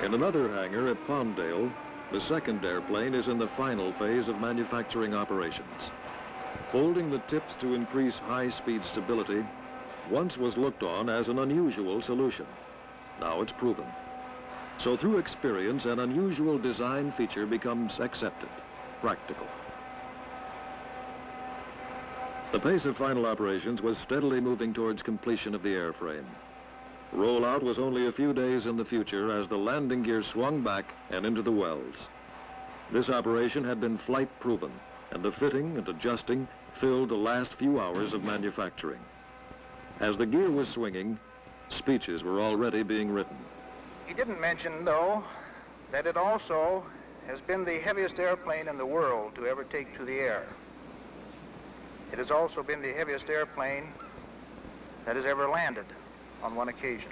In another hangar at Palmdale, the second airplane is in the final phase of manufacturing operations. Folding the tips to increase high-speed stability once was looked on as an unusual solution. Now it's proven. So through experience, an unusual design feature becomes accepted, practical. The pace of final operations was steadily moving towards completion of the airframe. Rollout was only a few days in the future as the landing gear swung back and into the wells. This operation had been flight proven, and the fitting and adjusting filled the last few hours of manufacturing. As the gear was swinging, speeches were already being written. He didn't mention, though, that it also has been the heaviest airplane in the world to ever take to the air. It has also been the heaviest airplane that has ever landed on one occasion.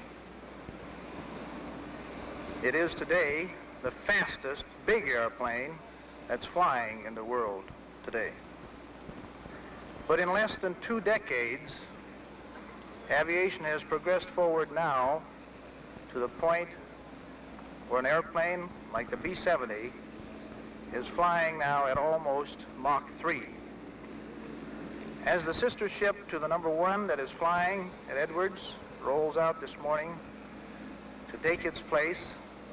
It is today the fastest big airplane that's flying in the world today. But in less than 2 decades, aviation has progressed forward now to the point where an airplane like the B-70 is flying now at almost Mach 3. As the sister ship to the number 1 that is flying at Edwards rolls out this morning to take its place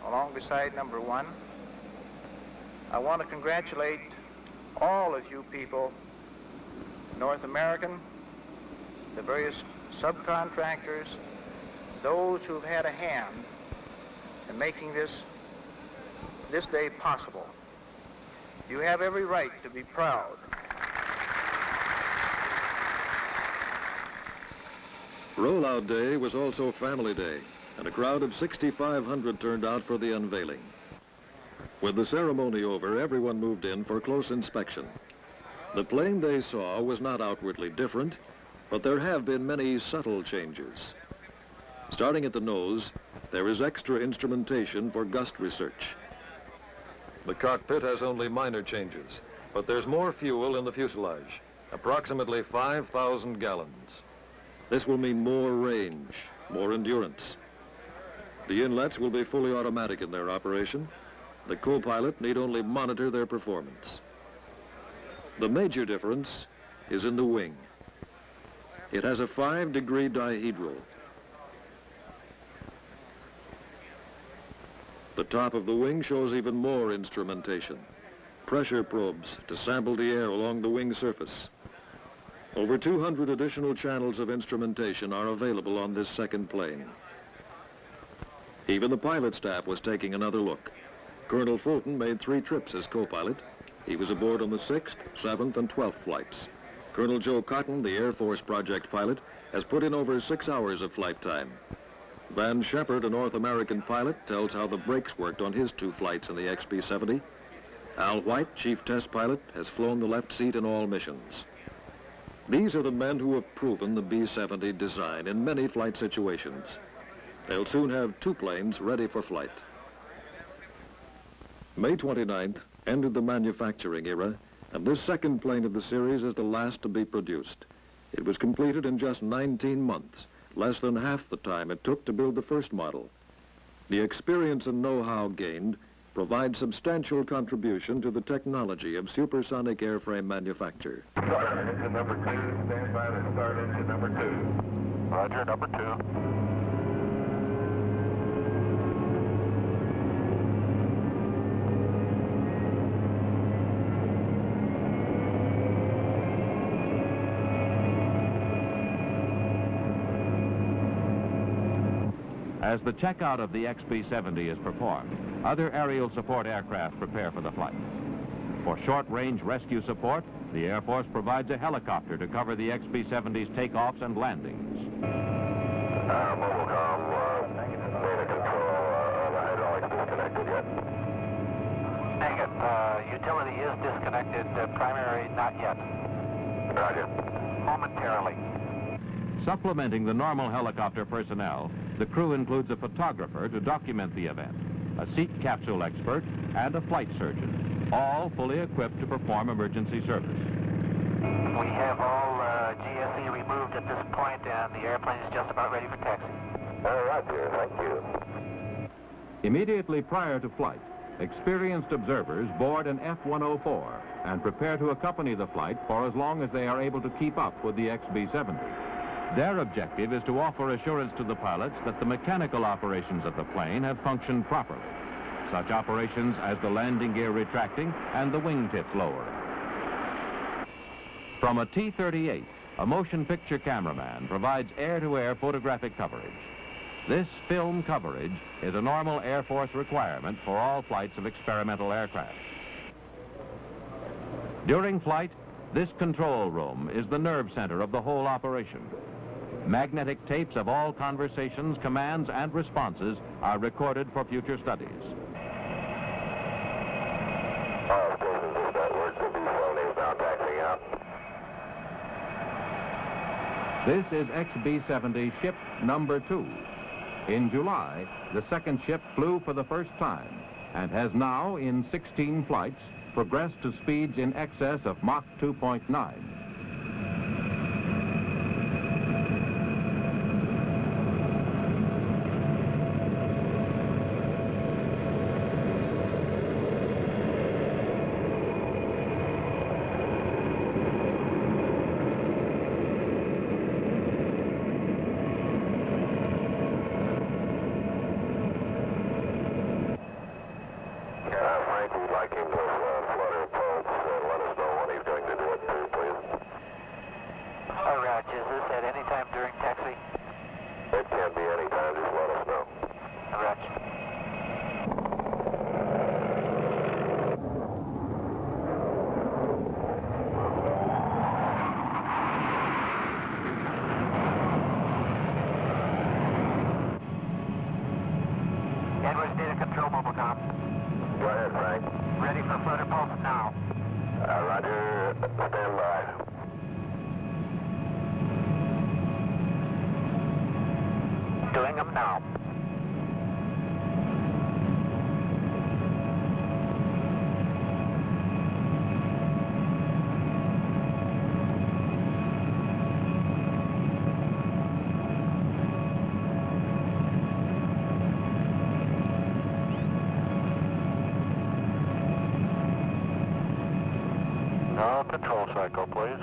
along beside number 1, I want to congratulate all of you people, North American, the various subcontractors, those who've had a hand in making this day possible. You have every right to be proud. Rollout day was also family day, and a crowd of 6,500 turned out for the unveiling. With the ceremony over, everyone moved in for close inspection. The plane they saw was not outwardly different, but there have been many subtle changes. Starting at the nose, there is extra instrumentation for gust research. The cockpit has only minor changes, but there's more fuel in the fuselage, approximately 5,000 gallons. This will mean more range, more endurance. The inlets will be fully automatic in their operation. The co-pilot need only monitor their performance. The major difference is in the wing. It has a 5-degree dihedral. The top of the wing shows even more instrumentation. Pressure probes to sample the air along the wing surface. Over 200 additional channels of instrumentation are available on this second plane. Even the pilot staff was taking another look. Colonel Fulton made 3 trips as co-pilot. He was aboard on the 6th, 7th, and 12th flights. Colonel Joe Cotton, the Air Force project pilot, has put in over 6 hours of flight time. Van Shepard, a North American pilot, tells how the brakes worked on his 2 flights in the XB-70. Al White, chief test pilot, has flown the left seat in all missions. These are the men who have proven the B-70 design in many flight situations. They'll soon have 2 planes ready for flight. May 29th ended the manufacturing era, and this second plane of the series is the last to be produced. It was completed in just 19 months, less than half the time it took to build the first model. The experience and know-how gained provide substantial contribution to the technology of supersonic airframe manufacture. Start engine number 2, stand by to start engine number 2. Roger, number 2. As the checkout of the XB-70 is performed, other aerial support aircraft prepare for the flight. For short-range rescue support, the Air Force provides a helicopter to cover the XB-70's takeoffs and landings. Mobilcom, data control, the hydraulics disconnected yet? Negative. Utility is disconnected. Primary, not yet. Roger. Momentarily. Supplementing the normal helicopter personnel, the crew includes a photographer to document the event, a seat capsule expert, and a flight surgeon, all fully equipped to perform emergency service. We have all GSE removed at this point, and the airplane is just about ready for taxi. Roger, thank you. Immediately prior to flight, experienced observers board an F-104 and prepare to accompany the flight for as long as they are able to keep up with the XB-70. Their objective is to offer assurance to the pilots that the mechanical operations of the plane have functioned properly, such operations as the landing gear retracting and the wingtips lowering. From a T-38, a motion picture cameraman provides air-to-air photographic coverage. This film coverage is a normal Air Force requirement for all flights of experimental aircraft. During flight, this control room is the nerve center of the whole operation. Magnetic tapes of all conversations, commands, and responses are recorded for future studies. All stations dispatch, words to be 70 is now taxiing out. This is XB-70 ship number 2. In July, the second ship flew for the first time and has now, in 16 flights, progressed to speeds in excess of Mach 2.9. Frank, we'd like him to flutter pulse. Let us know when he's going to do it too, please. All right, is this at any time during taxi? It can be any time, just let us know. All right. Edwards, data control, mobile com. Go ahead, Frank. Ready for flutter pulse now. Roger, stand by. Doing them now. No control cycle, please.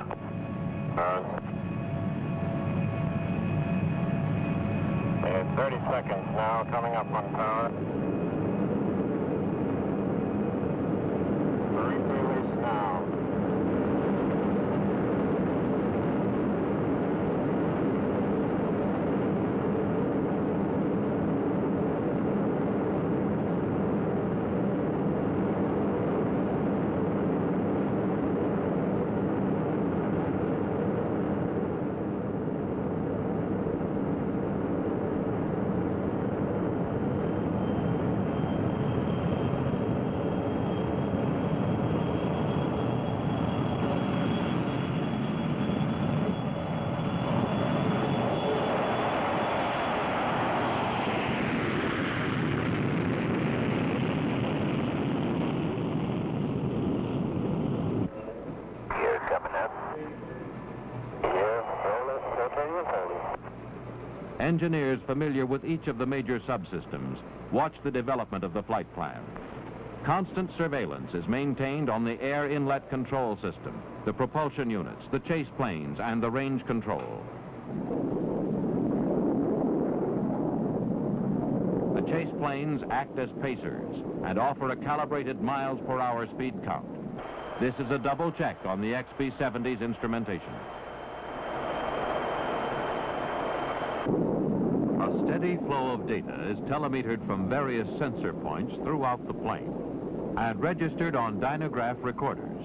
And 30 seconds now, coming up on power. Release now. Engineers familiar with each of the major subsystems watch the development of the flight plan. Constant surveillance is maintained on the air inlet control system, the propulsion units, the chase planes, and the range control. The chase planes act as pacers and offer a calibrated miles per hour speed count. This is a double check on the XB-70's instrumentation. A steady flow of data is telemetered from various sensor points throughout the plane and registered on dynograph recorders.